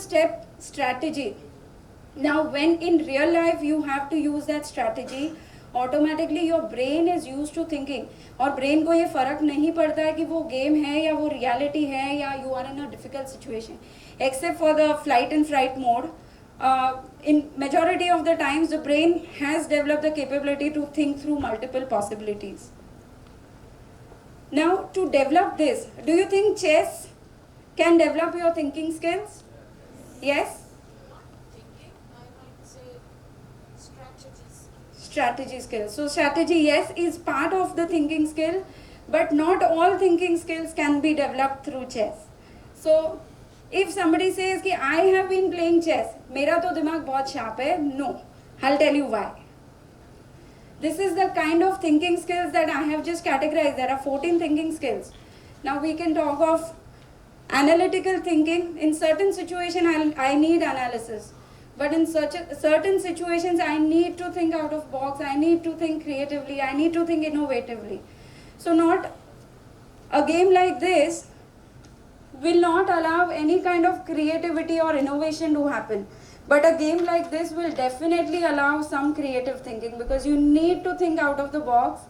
step strategy. Now when in real life you have to use that strategy, automatically your brain is used to thinking, और brain को ये फर्क नहीं पड़ता है कि वो game है या वो reality है या you are in a difficult situation, except for the flight and fright mode. In majority of the times the brain has developed the capability to think through multiple possibilities. Now to develop this, do you think chess can develop your thinking skills? Yes? Strategy skills. So strategy, yes, is part of the thinking skill, but not all thinking skills can be developed through chess. So if somebody says कि I have been playing chess, मेरा तो दिमाग बहुत sharp है, no, I'll tell you why. This is the kind of thinking skills that I have just categorized. There are 14 thinking skills. Now we can talk of analytical thinking. In certain situations, I need analysis. But in certain situations, I need to think out of box. I need to think creatively. I need to think innovatively. So not a game like this will not allow any kind of creativity or innovation to happen. But a game like this will definitely allow some creative thinking, because you need to think out of the box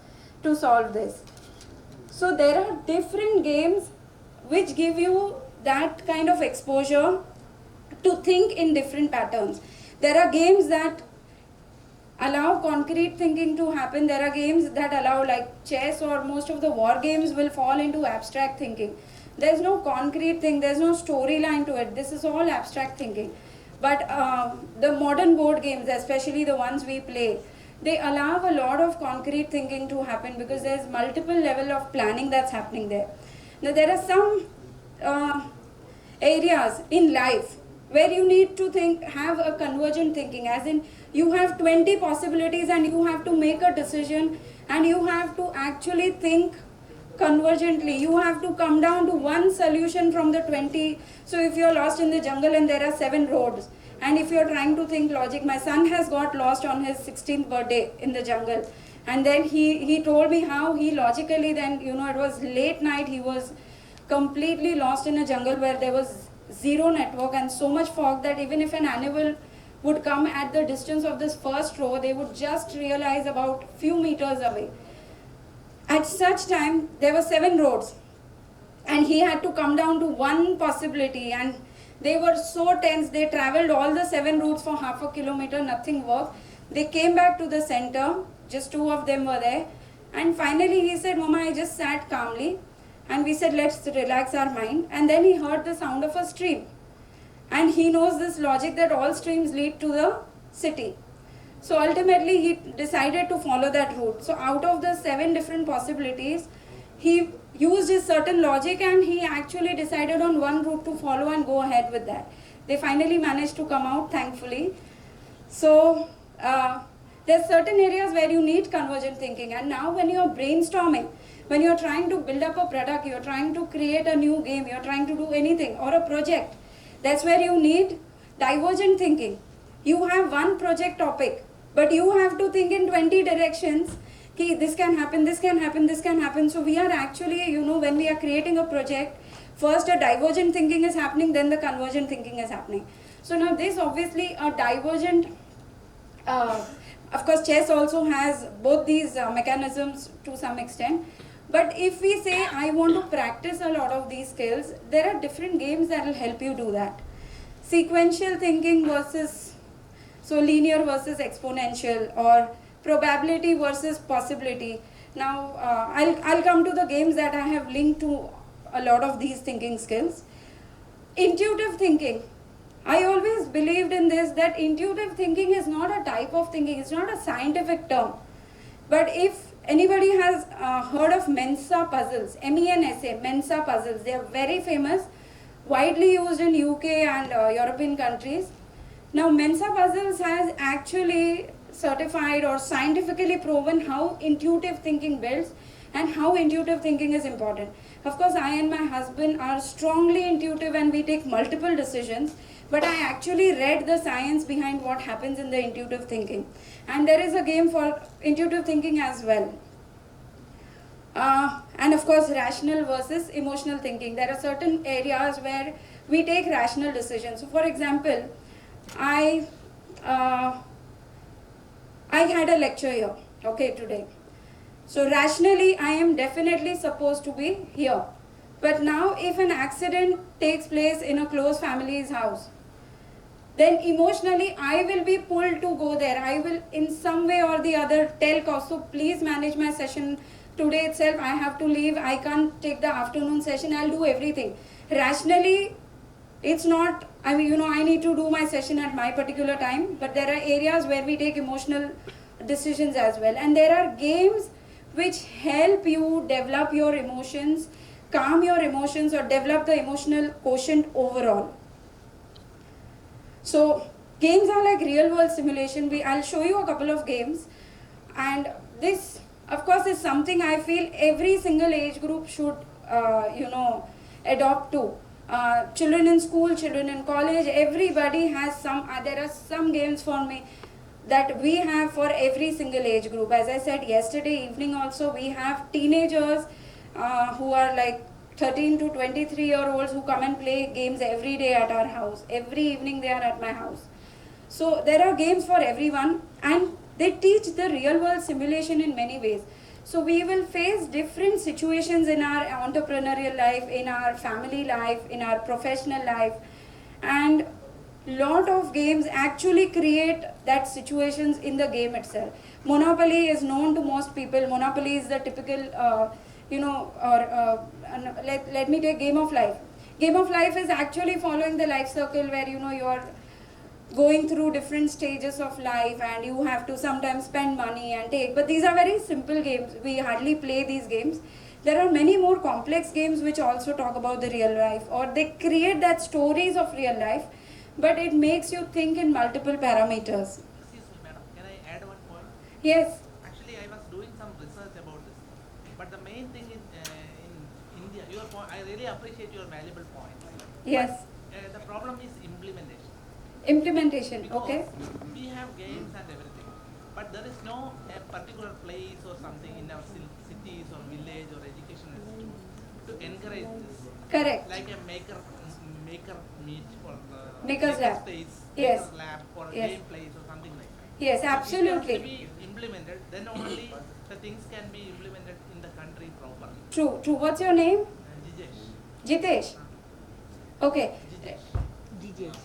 to solve this. So there are different games which give you that kind of exposure to think in different patterns. There are games that allow concrete thinking to happen. There are games that allow, like chess or most of the war games will fall into abstract thinking. There's no concrete thing, there's no storyline to it. This is all abstract thinking. But the modern board games, especially the ones we play, they allow a lot of concrete thinking to happen, because there's multiple level of planning that's happening there. Now there are some areas in life where you need to think, have a convergent thinking, as in you have 20 possibilities and you have to make a decision, and you have to actually think convergently. You have to come down to one solution from the 20. So if you're lost in the jungle and there are 7 roads, and if you're trying to think logic, my son has got lost on his 16th birthday in the jungle, and then he told me how he logically, then it was late night, he was completely lost in a jungle where there was zero network and so much fog that even if an animal would come at the distance of this first row, they would just realize about few meters away. At such time, there were 7 roads, and he had to come down to one possibility, and they were so tense. They traveled all the 7 routes for half a kilometer, nothing worked. They came back to the center, just 2 of them were there, and finally he said, Mama, I just sat calmly, and we said, let's relax our mind. And then he heard the sound of a stream, and he knows this logic that all streams lead to the city. So ultimately he decided to follow that route. So out of the 7 different possibilities, he used his certain logic, and he actually decided on one route to follow and go ahead with that. They finally managed to come out, thankfully. So there's certain areas where you need convergent thinking. And now when you're brainstorming, when you're trying to build up a product, you're trying to create a new game, you're trying to do anything, or a project, that's where you need divergent thinking. You have one project topic, but you have to think in 20 directions. This can happen, this can happen, this can happen. So we are actually, when we are creating a project, first a divergent thinking is happening, then the convergent thinking is happening. So now this obviously a divergent, of course chess also has both these mechanisms to some extent. But if we say, I want to practice a lot of these skills, there are different games that will help you do that. Sequential thinking versus, so linear versus exponential, or probability versus possibility. Now, I'll come to the games that I have linked to a lot of these thinking skills. Intuitive thinking. I always believed in this, that intuitive thinking is not a type of thinking, it's not a scientific term. But if anybody has heard of Mensa puzzles, MENSA, Mensa puzzles, they are very famous, widely used in UK and European countries. Now Mensa puzzles has actually certified or scientifically proven how intuitive thinking builds and how intuitive thinking is important. Of course, I and my husband are strongly intuitive and we take multiple decisions, but I actually read the science behind what happens in the intuitive thinking. And there is a game for intuitive thinking as well. And of course, rational versus emotional thinking. There are certain areas where we take rational decisions. So for example, I uh, I had a lecture here, okay, today. So rationally, I am definitely supposed to be here. But now, if an accident takes place in a close family's house, then emotionally I will be pulled to go there. I will in some way or the other tell Kaustuv, please manage my session today itself. I have to leave. I can't take the afternoon session. I'll do everything. Rationally, it's not, I mean, I need to do my session at my particular time, but there are areas where we take emotional decisions as well. And there are games which help you develop your emotions, calm your emotions, or develop the emotional quotient overall. So games are like real world simulation. I'll show you a couple of games, and this of course is something I feel every single age group should adopt to. Children in school, children in college, everybody has some, there are some games for me that we have for every single age group. As I said yesterday evening also, we have teenagers who are like 13 to 23-year-olds who come and play games every day at our house. Every evening they are at my house. So there are games for everyone, and they teach the real world simulation in many ways. So we will face different situations in our entrepreneurial life, in our family life, in our professional life, and lot of games actually create that situations in the game itself. Monopoly is known to most people. Monopoly is the typical let me take Game of Life. Game of Life is actually following the life circle where you're going through different stages of life, and you have to sometimes spend money and take, but these are very simple games. We hardly play these games. There are many more complex games which also talk about the real life, or they create that stories of real life, but it makes you think in multiple parameters. Excuse me, madam. Can I add one point? Yes. Actually, I was doing some research about this. But the main thing is in India, your point, I really appreciate your valuable point. Yes. But, the problem is implementation. Implementation. Because Okay. we have games and everything, but there is no particular place or something in our cities or village or education institute to encourage this. Correct. Like a maker meet for the Maker's lab. space, Yes. maker lab for a Yes. game place or something like that. Yes, So it has absolutely. to be implemented, then only the things can be implemented in the country properly. True. True. What's your name? Jijesh. Jitesh. Okay. Jijesh.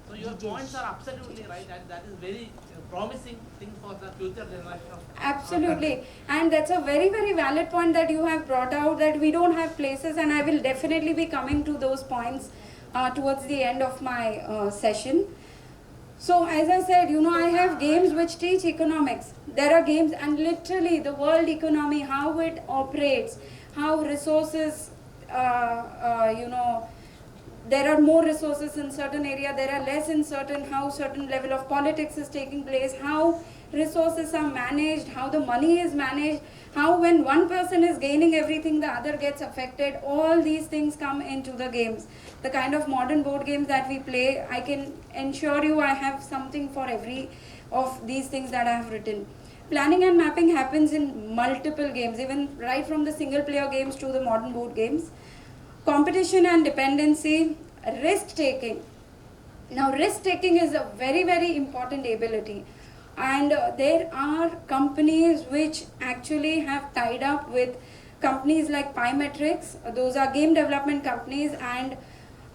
So your points are absolutely right, and that is very promising thing for the future generation of our Absolutely. country. And that's a very, very valid point that you have brought out, that we don't have places, and I will definitely be coming to those points towards the end of my session. So as I said, I have games which teach economics. There are games, and literally the world economy, how it operates, how resources, there are more resources in certain area, there are less in certain, how certain level of politics is taking place, how resources are managed, how the money is managed, how when one person is gaining everything, the other gets affected. All these things come into the games. The kind of modern board games that we play, I can ensure you I have something for every of these things that I have written. Planning and mapping happens in multiple games, even right from the single player games to the modern board games. Competition and dependency, risk taking. Now risk taking is a very, very important ability, and there are companies which actually have tied up with companies like Pymetrics. Those are game development companies, and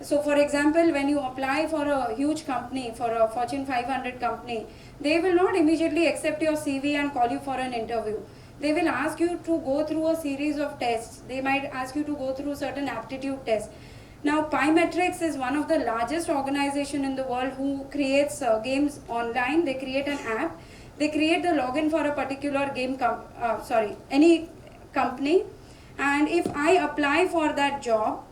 so for example, when you apply for a huge company, for a Fortune 500 company, they will not immediately accept your CV and call you for an interview. They will ask you to go through a series of tests. They might ask you to go through certain aptitude tests. Now, Pymetrics is one of the largest organization in the world who creates games online. They create an app. They create the login for a particular any company. And if I apply for that job,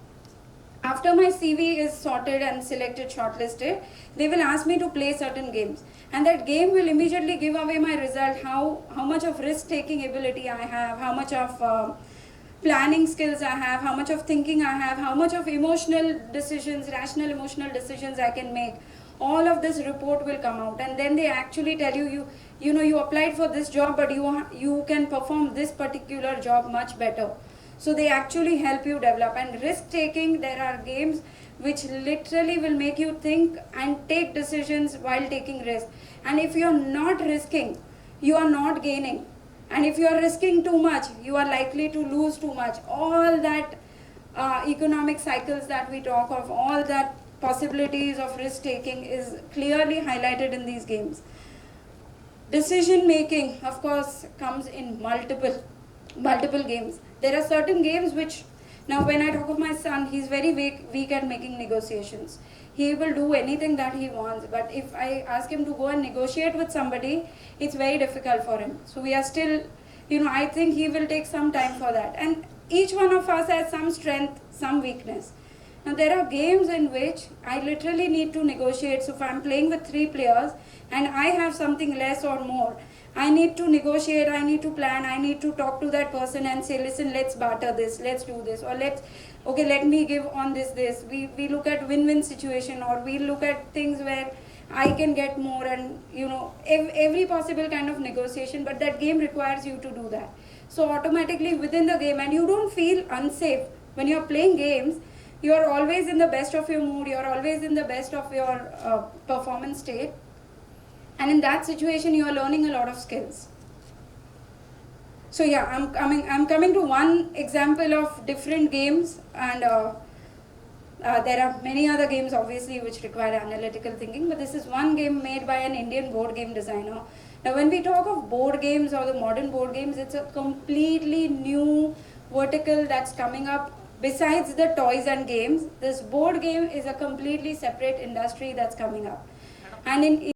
after my CV is sorted and selected, shortlisted, they will ask me to play certain games. And that game will immediately give away my result, how much of risk-taking ability I have, how much of planning skills I have, how much of thinking I have, how much of emotional decisions, rational emotional decisions I can make. All of this report will come out, and then they actually tell you, you applied for this job, but you can perform this particular job much better. So they actually help you develop. And risk taking, there are games which literally will make you think and take decisions while taking risk. And if you're not risking, you are not gaining. And if you are risking too much, you are likely to lose too much. All that economic cycles that we talk of, all that possibilities of risk taking is clearly highlighted in these games. Decision making, of course, comes in multiple games. There are certain games which, now when I talk of my son, he's very weak at making negotiations. He will do anything that he wants, but if I ask him to go and negotiate with somebody, it's very difficult for him. So we are still, I think he will take some time for that. And each one of us has some strength, some weakness. Now there are games in which I literally need to negotiate. So if I'm playing with 3 players and I have something less or more, I need to negotiate, I need to plan, I need to talk to that person and say, listen, let's barter this, let's do this, or let me give on this. We look at win-win situation, or we look at things where I can get more, and every possible kind of negotiation, but that game requires you to do that. So automatically within the game, and you don't feel unsafe when you're playing games, you're always in the best of your mood, you're always in the best of your performance state. And in that situation, you are learning a lot of skills. So yeah, I'm coming to one example of different games, and there are many other games obviously which require analytical thinking, but this is one game made by an Indian board game designer. Now when we talk of board games or the modern board games, it's a completely new vertical that's coming up. Besides the toys and games, this board game is a completely separate industry that's coming up. And in